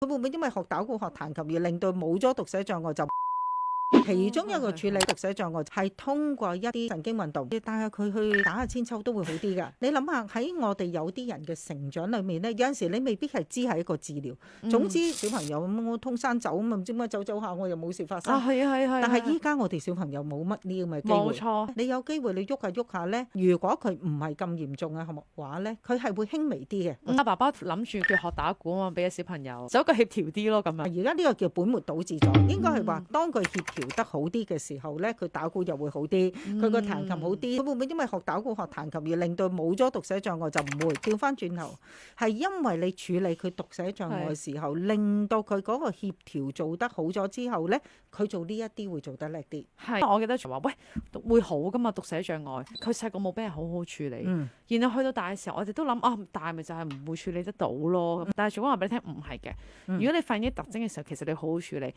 佢會唔會因為學打鼓學彈琴而令到冇咗讀寫障礙就？其中一個處理讀寫障礙係通過一啲神經運動，你帶下佢去打下千秋都會好啲㗎。你諗下喺我哋有啲人嘅成長裏面咧，有陣時你未必係知係一個治療。總之小朋友咁我通山走咁啊，唔知點解走走下我又冇事發生。係啊。但係依家我哋小朋友冇乜呢咁嘅機會。冇錯，你有機會你喐下喐下咧，如果佢唔係咁嚴重嘅話咧，佢係會輕微啲嘅。阿爸爸諗住叫學打鼓啊嘛，俾啲小朋友走個協調啲咯咁樣。而家呢個叫本末倒置咗，應該係話當佢協調得好啲嘅時候咧，佢打鼓又會好啲，佢個彈琴好啲。佢會唔會因為學打鼓學彈琴而令到冇咗讀寫障礙就唔會？調翻轉頭係因為你處理佢讀寫障礙嘅時候，令到佢嗰個協調做得好咗之後咧，佢做呢一啲會做得叻啲。係，我記得話喂會好噶嘛讀寫障礙，佢細個冇俾人好好處理，然後去到大嘅時候，我哋都諗啊大咪就係唔會處理得到咯。但係總講話俾你聽唔係嘅，如果你發現啲特徵嘅時候，其實你好好處理。